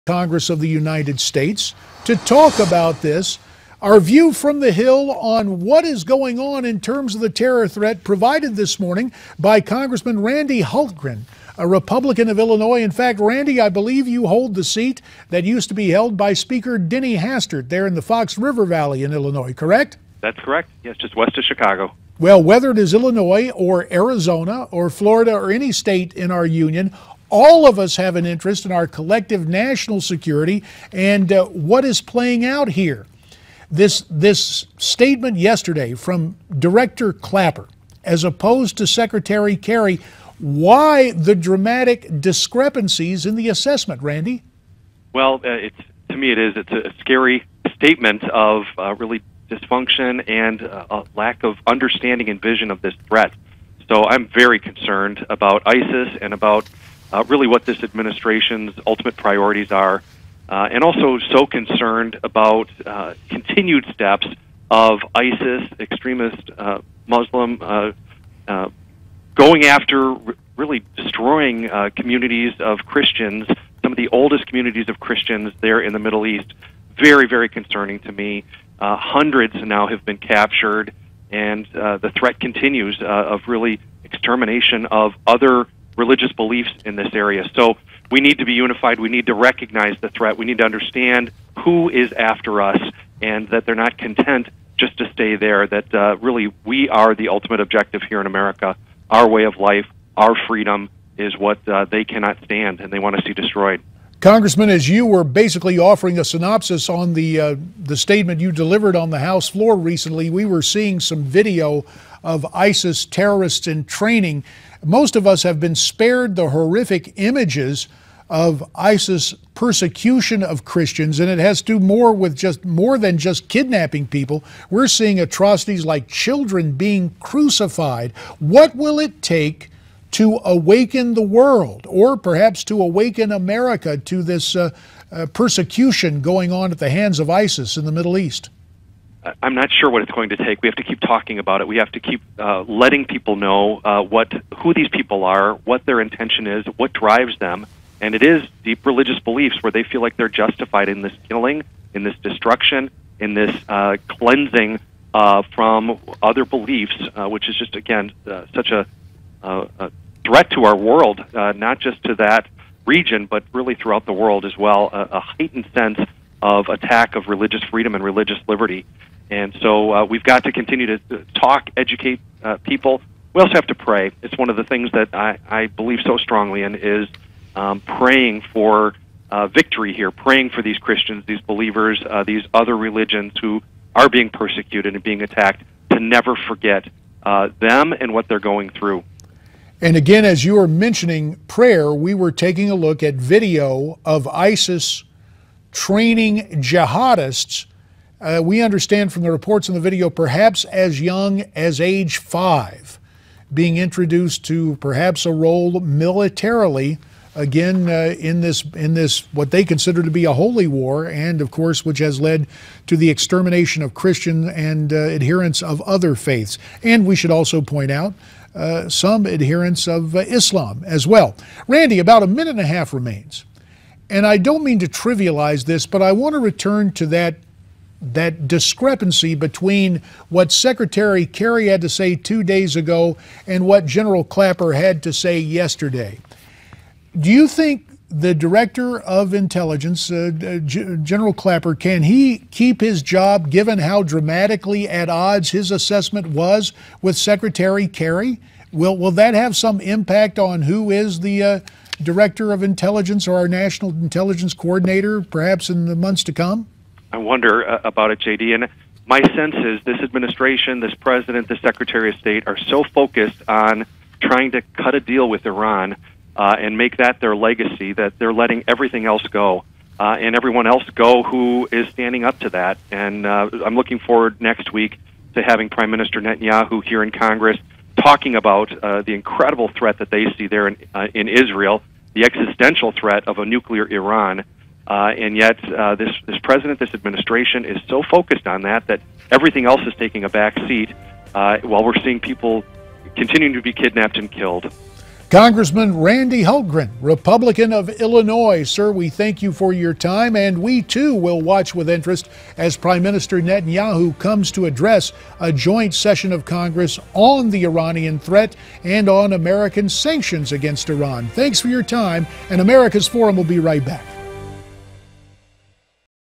Congress of the United States to talk about this. Our view from the Hill on what is going on in terms of the terror threat provided this morning by Congressman Randy Hultgren, a Republican of Illinois. In fact, Randy, I believe you hold the seat that used to be held by Speaker Denny Hastert there in the Fox River Valley in Illinois, correct? That's correct. Yes, just west of Chicago. Well, whether it is Illinois or Arizona or Florida or any state in our union, all of us have an interest in our collective national security and what is playing out here. This statement yesterday from Director Clapper, as opposed to Secretary Kerry, why the dramatic discrepancies in the assessment, Randy? Well, to me it's a scary statement of really dysfunction and a lack of understanding and vision of this threat. So I'm very concerned about ISIS and about really what this administration's ultimate priorities are, and also so concerned about continued steps of ISIS, extremist Muslim, going after really destroying communities of Christians, some of the oldest communities of Christians there in the Middle East. Very, very concerning to me. Hundreds now have been captured, and the threat continues of really extermination of other religious beliefs in this area. So we need to be unified. We need to recognize the threat. We need to understand who is after us and that they're not content just to stay there, that really we are the ultimate objective here in America. Our way of life, our freedom is what they cannot stand and they want to see destroyed. Congressman, as you were basically offering a synopsis on the statement you delivered on the House floor recently, we were seeing some video of ISIS terrorists in training. Most of us have been spared the horrific images of ISIS persecution of Christians, and it has to do more than just kidnapping people. We're seeing atrocities like children being crucified. What will it take to awaken the world, or perhaps to awaken America to this persecution going on at the hands of ISIS in the Middle East? I'm not sure what it's going to take. We have to keep talking about it. We have to keep letting people know who these people are, what their intention is, what drives them. And it is deep religious beliefs where they feel like they're justified in this killing, in this destruction, in this cleansing from other beliefs, which is just, again, such a threat to our world, not just to that region, but really throughout the world as well, a heightened sense of attack of religious freedom and religious liberty. And so we've got to continue to talk, educate people. We also have to pray. It's one of the things that I believe so strongly in is praying for victory here, praying for these Christians, these believers, these other religions who are being persecuted and being attacked, to never forget them and what they're going through. And again, as you were mentioning prayer, we were taking a look at video of ISIS training jihadists. We understand from the reports in the video, perhaps as young as age 5, being introduced to perhaps a role militarily, again, in this what they consider to be a holy war, and of course, which has led to the extermination of Christian and adherents of other faiths. And we should also point out some adherents of Islam as well. Randy, about a minute and a half remains. And I don't mean to trivialize this, but I want to return to that discrepancy between what Secretary Kerry had to say 2 days ago and what General Clapper had to say yesterday. Do you think the Director of Intelligence, General Clapper, can he keep his job given how dramatically at odds his assessment was with Secretary Kerry? Will that have some impact on who is the Director of Intelligence or our National Intelligence Coordinator, perhaps in the months to come? I wonder about it, J.D. And my sense is this administration, this president, this Secretary of State are so focused on trying to cut a deal with Iran and make that their legacy that they're letting everything else go and everyone else go who is standing up to that. And I'm looking forward next week to having Prime Minister Netanyahu here in Congress talking about the incredible threat that they see there in Israel, the existential threat of a nuclear Iran. And yet this president, this administration is so focused on that everything else is taking a back seat while we're seeing people continuing to be kidnapped and killed. Congressman Randy Hultgren, Republican of Illinois. Sir, we thank you for your time, and we too will watch with interest as Prime Minister Netanyahu comes to address a joint session of Congress on the Iranian threat and on American sanctions against Iran. Thanks for your time, and America's Forum will be right back.